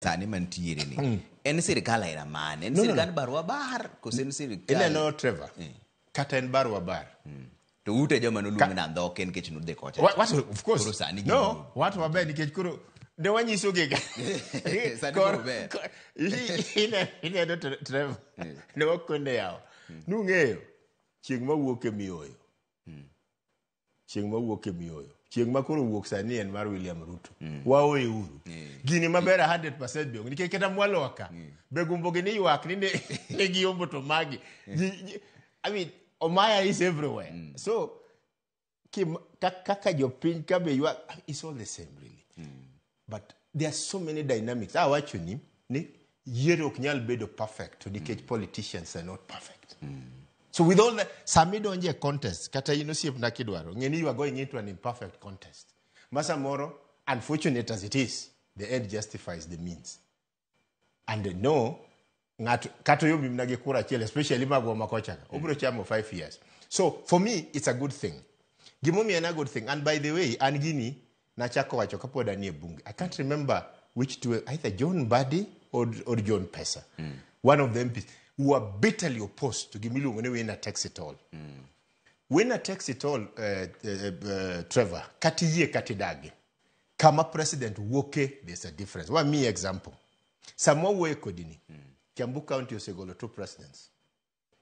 sani mantiere ni en sirikal aina mane en sirikal barua bar kose en sirikal no Trevor kata en barua bar to ute joma noluong na ndhoke nikech nudhe kocha what of course no what waber nikech koro ne wanyiso giga ine Trevor ne wakonde yawa nung'eyo chieng' mawuok e mioyo chieng' ma koro wuok sani en mar William Ruto waoe uru gini maber 100% biongo nikech kata mwaloka be gumbo gini ywak ni ne giombo to magi I mean Omaya is everywhere so kaka jopiny ka be ywak it's all the same really but there are so many dynamics awacho ni Yiero ok nyal bedo perfect to nikech politicians are not perfect so with all the samido nje contest kata inosiep na kidwaro ngeni you are going into an imperfect contest masa moro unfortunate as it is the end justifies the means and no kato yo bimnage kura chiel especially magwa makocha obro chamo 5 years so for me it's a good thing gimomi en a good thing and by the way an gini na chako wacho kapod ani e bunge I can't remember which two either John Mbadi or John Pesa one of the MPs who are bitterly opposed to Gimilu when winner takes it all. Winner takes it all, Trevor, katiye katidage. Kama president woke, there's a difference. One me example. Samoa we kodini. Kiambu County osegolo 2 presidents.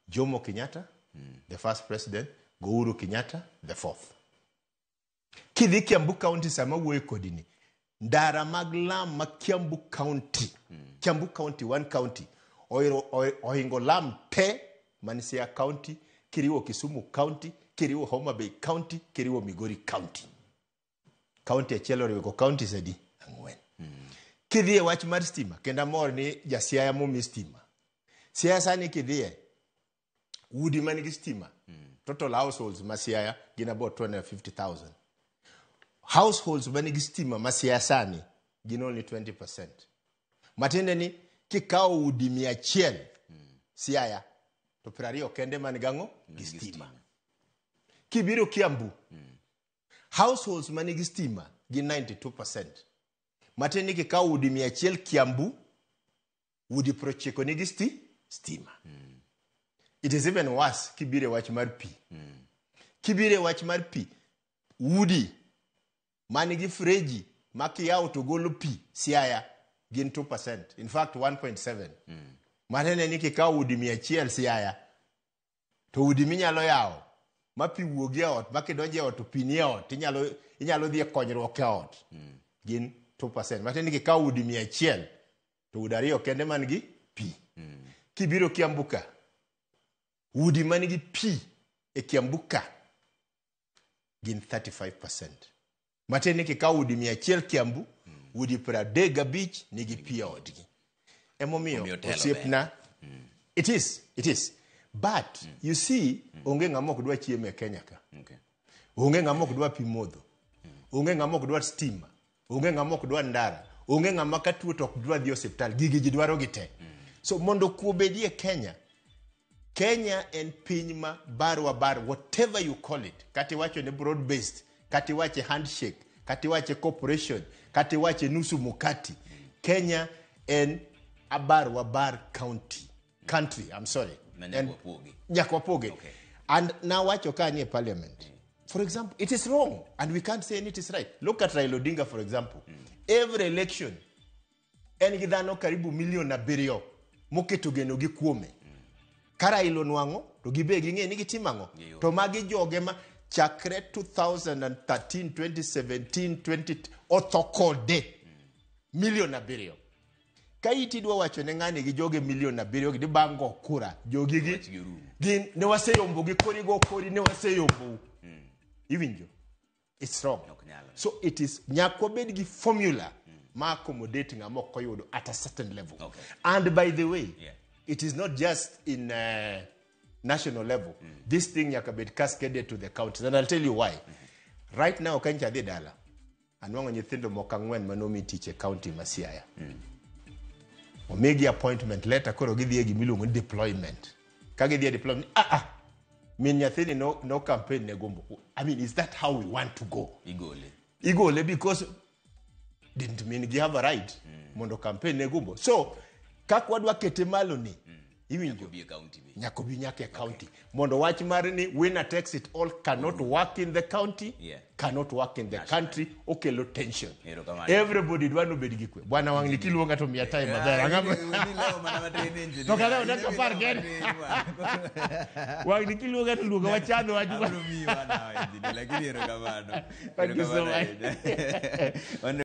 Jomo Kenyatta, the first president, Uhuru Kenyatta, the 4th. Kidhi Kiambu County Samoa we kodini. Ndara maglam ma Kiambu County. Kiambu County, one county. Ohingo lam te Manisia County, kiriwo Kisumu County, kiriwo Homa Bay County, kiriwo Migori County. County achielo riweko county sedi ang'wen. Kidhie wach mar stima, kenda mor ni jasiaya momi stima. Siasa ni kidhie, udi manigi stima. Total households masiaya gina about 250,000. Households manigi stima masiasa ni gina only 20%. Matende ni kikao udi 100 siaya to prario kende manigango gistima kibiro Kiambu households manigi stima gi 92% mateni kikao udi 100 Kiambu udi procheko nigi stima it is even worse kibire wach mar pi kibire wach mar pi udi manigi freji makiyao to golo pi siaya gin 2%. In fact, 1.7. Matene ni kikao udi 100 siaya. To udi minyalo yao. Mapi wuogi ot, makidonje ot, pini ot. Inyalo dhie konyruok ot. Gin 2%. Matene ni kikao udi 100. To udario kende manigi pi. Kibiro Kiambuka. Udi manigi pi e Kiambuka. Gin 35%. Matene ni kikao udi 100 Kiambu. Would Pradega Beach nigi pia odgi. Emomio osiepna. It is. But you see, onge ngamok dwa chieme Kenya ka. Onge ngamok dwa pi modho. Onge ngamok dwa stima. Onge ngamok dwa ndara. Onge ngamaka tuo tok dwa dhi hospital. Gigi jidwaro gite. So mondo kuobedie Kenya en piny ma barwa bar whatever you call it. Kati wacho ne broad based, kati wache handshake, kati wache corporation, kati wache nusu mukati. Kenya en abar bar country. I'm sorry. Nyakwapoge. Okay. And now wacho kani parliament. For example, it is wrong and we can't say it is right. Look at Raila Odinga for example. Every election en gidhano karibu million na birio moketo geno gi kuome. Kara ilo nwango to gibe ginge ni gitimango. To magi joge ma chakre 2013, 2017, 20 otokode million na birio. Kaiti dwa wacho ne ng'ani gi joge million na birio gi bango kura jogi gi ne waseyombo gi kori ne waseyombo. Iwinjo. It's wrong. So it is nyakwa bed gi formula ma accommodating amok koyudo at a certain level. Okay. And by the way, it is not just in national level. This thing yakabed cascaded to the counties. And I'll tell you why. Right now, Kancha de Dala. And one you think of Mokangwen Manomi teacher county Masiaya. Or make the appointment letter, Koro give the Gimilum deployment. Kagi the deployment. Mean yathini no campaign ne Gumbo. I mean, is that how we want to go? Igole because didn't mean gi have a right mondo campaign ne Gumbo. So kak wadwa kete malo ni iwinjo nyaka bi nyaka e county mondo wach mar ni winner takes it all cannot work in the county, cannot work in the country, okelo tension. Everybody dwano bed gi kwe. Bwana wang ni kiluonga to miya time maber ang'ama to kada unataka par gani wang ni kiluonga to luonga wachano wajua lakini ero kamano. Thank you so much.